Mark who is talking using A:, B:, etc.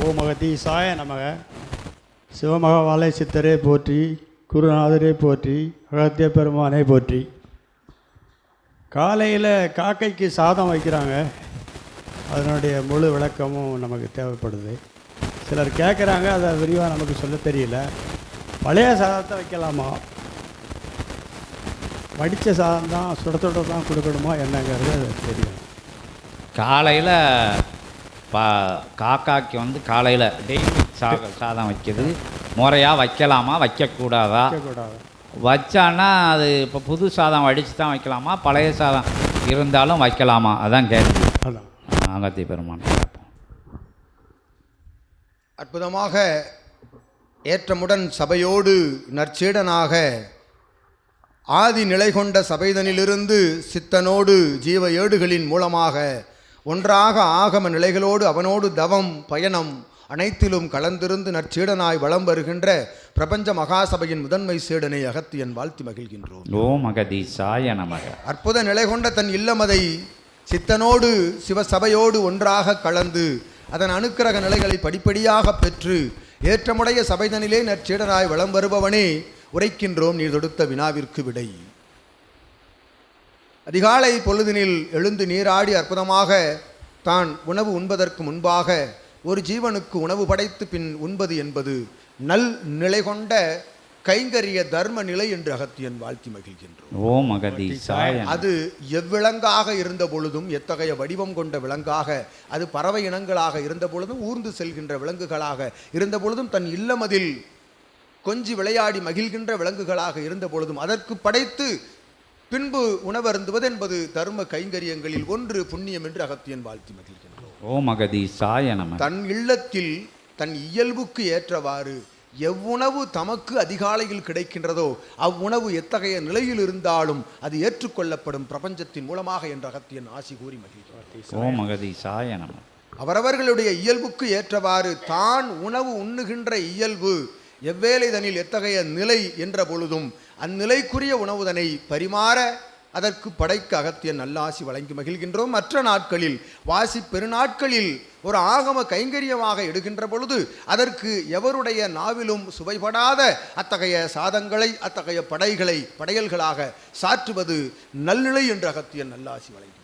A: ஓமகதீசாய நமக. சிவமகவாலை சித்தரே போற்றி, குருநாதரே போற்றி, அகத்திய பெருமானே போற்றி. காலையில் காக்கைக்கு சாதம் வைக்கிறாங்க, அதனுடைய முழு விளக்கமும் நமக்கு தேவைப்படுது. சிலர் கேட்குறாங்க, அதை விரிவாக நமக்கு சொல்ல தெரியல. பழைய சாதத்தை வைக்கலாமா, வடித்த சாதம் தான் சுட சுட தான் கொடுக்கணுமா என்னங்கிறது அது தெரியும்.
B: காலையில் காக்காக்கு வந்து காலையில் டெய்லி சாதம் வைக்கிறது முறையாக வைக்கலாமா வைக்கக்கூடாதா?
A: வைக்கக்கூடாது.
B: வச்சான்னா அது இப்போ புது சாதம் வடித்து தான் வைக்கலாமா, பழைய சாதம் இருந்தாலும் வைக்கலாமா? அதான் கேள்வி.
A: அதான்
B: அகத்திய பெருமான்.
C: அற்புதமாக ஏற்றமுடன் சபையோடு நற்சீடனாக ஆதி நிலை கொண்ட சபைதனிலிருந்து சித்தனோடு ஜீவ ஏடுகளின் மூலமாக ஒன்றாக ஆகம நிலைகளோடு அவனோடு தவம் பயணம் அனைத்திலும் கலந்திருந்து நற்சீடனாய் வளம் வருகின்ற பிரபஞ்ச மகாசபையின் முதன்மை சீடனை அகத்தியன் வாழ்த்தி மகிழ்கின்றோம்.
B: ஓம் அகதீசாய நமக.
C: அற்புத நிலை கொண்ட தன் இல்லமதை சித்தனோடு சிவசபையோடு ஒன்றாக கலந்து அதன் அனுக்கிரக நிலைகளை படிப்படியாக பெற்று ஏற்றமுடைய சபைதனிலே நற்சீடனாய் வளம் வருபவனே உரைக்கின்றோம் நீர் தொடுத்த வினாவிற்கு விடை. அதிகாலை பொழுதினில் எழுந்து நீராடி அற்புதமாக தான் உணவு உண்பதற்கு முன்பாக ஒரு ஜீவனுக்கு உணவு படைத்து பின் உண்பது என்பது நல் நிலை கொண்ட கைங்கரிய தர்ம நிலை என்று அகத்தியன் வாழ்த்தி மகிழ்கின்றோம்.
B: ஓம் அகதீசாய.
C: அது எவ்விலங்காக இருந்த பொழுதும், எத்தகைய வடிவம் கொண்ட விலங்காக, அது பறவை இனங்களாக இருந்த பொழுதும், ஊர்ந்து செல்கின்ற விலங்குகளாக இருந்த பொழுதும், தன் இல்லமதில் கொஞ்சி விளையாடி மகிழ்கின்ற விலங்குகளாக இருந்த பொழுதும் அதற்கு படைத்து பின்பு உணவருந்துவது என்பது தர்ம கைங்கரியங்களில் ஒன்று, புண்ணியம் என்று அகத்தியன் வாழ்த்தி மகிழ்கின்றோம்.
B: ஓம் அகதீசாய நமக.
C: தன் இல்லத்தில் தன் இயல்புக்கு ஏற்றவாறு எவ்வுணவு தமக்கு அதிகாலையில் கிடைக்கின்றதோ அவ்வுணவு எத்தகைய நிலையில் இருந்தாலும் அது ஏற்றுக்கொள்ளப்படும் பிரபஞ்சத்தின் மூலமாக என்ற அகத்தியன் ஆசி கூறி மகிழ்கிறார்.
B: ஓம் அகதீசாய நமக.
C: அவரவர்களுடைய இயல்புக்கு ஏற்றவாறு தான் உணவு உண்ணுகின்ற இயல்பு எவ்வேளைதனில் எத்தகைய நிலை என்ற பொழுதும் அந்நிலைக்குரிய உணவுதனை பரிமாற அதற்கு படைக்க அகத்தியன் நல்லாசி வழங்கி மகிழ்கின்றோம். மற்ற நாட்களில் வாசி பெருநாட்களில் ஒரு ஆகம கைங்கரியமாக எடுக்கின்ற பொழுது அதற்கு எவருடைய நாவிலும் சுவைபடாத அத்தகைய சாதங்களை அத்தகைய படையல்களாக சாற்றுவது நல்நிலை என்று அகத்தியன் நல்லாசி வழங்கி.